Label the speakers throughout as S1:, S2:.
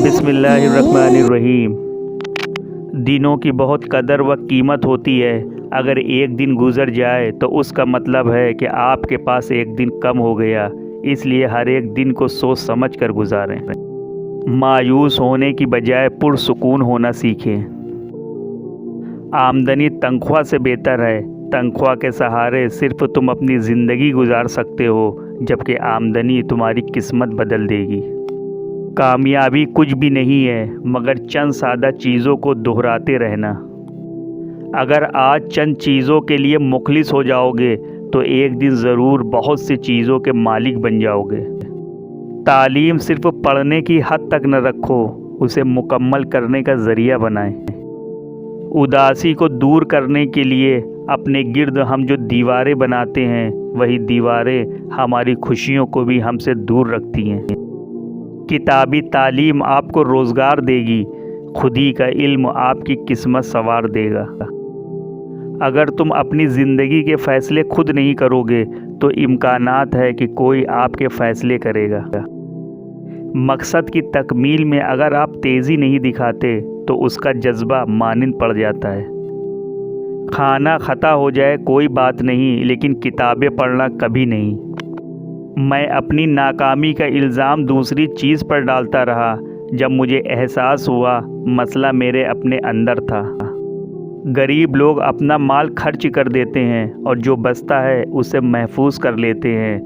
S1: بسم اللہ الرحمن الرحیم۔ دنوں کی بہت قدر و قیمت ہوتی ہے۔ اگر ایک دن گزر جائے تو اس کا مطلب ہے کہ آپ کے پاس ایک دن کم ہو گیا، اس لیے ہر ایک دن کو سوچ سمجھ کر گزاریں۔ مایوس ہونے کی بجائے پرسکون ہونا سیکھیں۔ آمدنی تنخواہ سے بہتر ہے۔ تنخواہ کے سہارے صرف تم اپنی زندگی گزار سکتے ہو، جبکہ آمدنی تمہاری قسمت بدل دے گی۔ کامیابی کچھ بھی نہیں ہے مگر چند سادہ چیزوں کو دہراتے رہنا۔ اگر آج چند چیزوں کے لیے مخلص ہو جاؤ گے تو ایک دن ضرور بہت سی چیزوں کے مالک بن جاؤ گے۔ تعلیم صرف پڑھنے کی حد تک نہ رکھو، اسے مکمل کرنے کا ذریعہ بنائیں۔ اداسی کو دور کرنے کے لیے اپنے گرد ہم جو دیواریں بناتے ہیں، وہی دیواریں ہماری خوشیوں کو بھی ہم سے دور رکھتی ہیں۔ کتابی تعلیم آپ کو روزگار دے گی، خودی کا علم آپ کی قسمت سنوار دے گا۔ اگر تم اپنی زندگی کے فیصلے خود نہیں کرو گے تو امکانات ہے کہ کوئی آپ کے فیصلے کرے گا۔ مقصد کی تکمیل میں اگر آپ تیزی نہیں دکھاتے تو اس کا جذبہ مانند پڑ جاتا ہے۔ کھانا خطا ہو جائے کوئی بات نہیں، لیکن کتابیں پڑھنا کبھی نہیں۔ میں اپنی ناکامی کا الزام دوسری چیز پر ڈالتا رہا، جب مجھے احساس ہوا مسئلہ میرے اپنے اندر تھا۔ غریب لوگ اپنا مال خرچ کر دیتے ہیں اور جو بچتا ہے اسے محفوظ کر لیتے ہیں،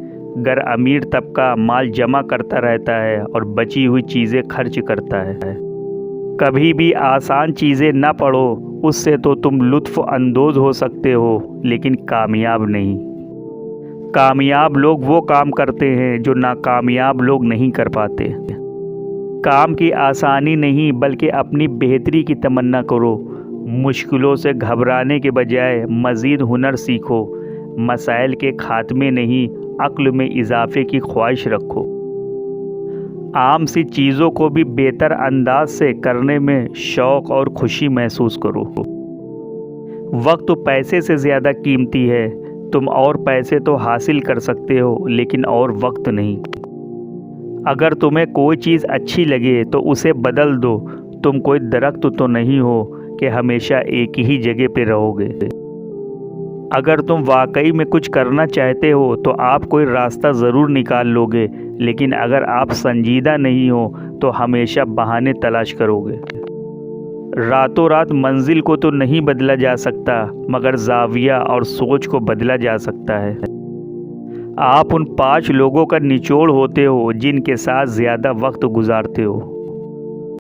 S1: گر امیر طبقہ مال جمع کرتا رہتا ہے اور بچی ہوئی چیزیں خرچ کرتا ہے۔ کبھی بھی آسان چیزیں نہ پڑھو، اس سے تو تم لطف اندوز ہو سکتے ہو لیکن کامیاب نہیں۔ کامیاب لوگ وہ کام کرتے ہیں جو ناکامیاب لوگ نہیں کر پاتے۔ کام کی آسانی نہیں بلکہ اپنی بہتری کی تمنا کرو۔ مشکلوں سے گھبرانے کے بجائے مزید ہنر سیکھو۔ مسائل کے خاتمے نہیں، عقل میں اضافے کی خواہش رکھو۔ عام سی چیزوں کو بھی بہتر انداز سے کرنے میں شوق اور خوشی محسوس کرو۔ وقت پیسے سے زیادہ قیمتی ہے۔ تم اور پیسے تو حاصل کر سکتے ہو لیکن اور وقت نہیں۔ اگر تمہیں کوئی چیز اچھی لگے تو اسے بدل دو۔ تم کوئی درخت تو نہیں ہو کہ ہمیشہ ایک ہی جگہ پہ رہو گے۔ اگر تم واقعی میں کچھ کرنا چاہتے ہو تو آپ کوئی راستہ ضرور نکال لو گے، لیکن اگر آپ سنجیدہ نہیں ہو تو ہمیشہ بہانے تلاش کرو گے۔ راتوں رات منزل کو تو نہیں بدلا جا سکتا مگر زاویہ اور سوچ کو بدلا جا سکتا ہے۔ آپ ان 5 لوگوں کا نچوڑ ہوتے ہو جن کے ساتھ زیادہ وقت گزارتے ہو۔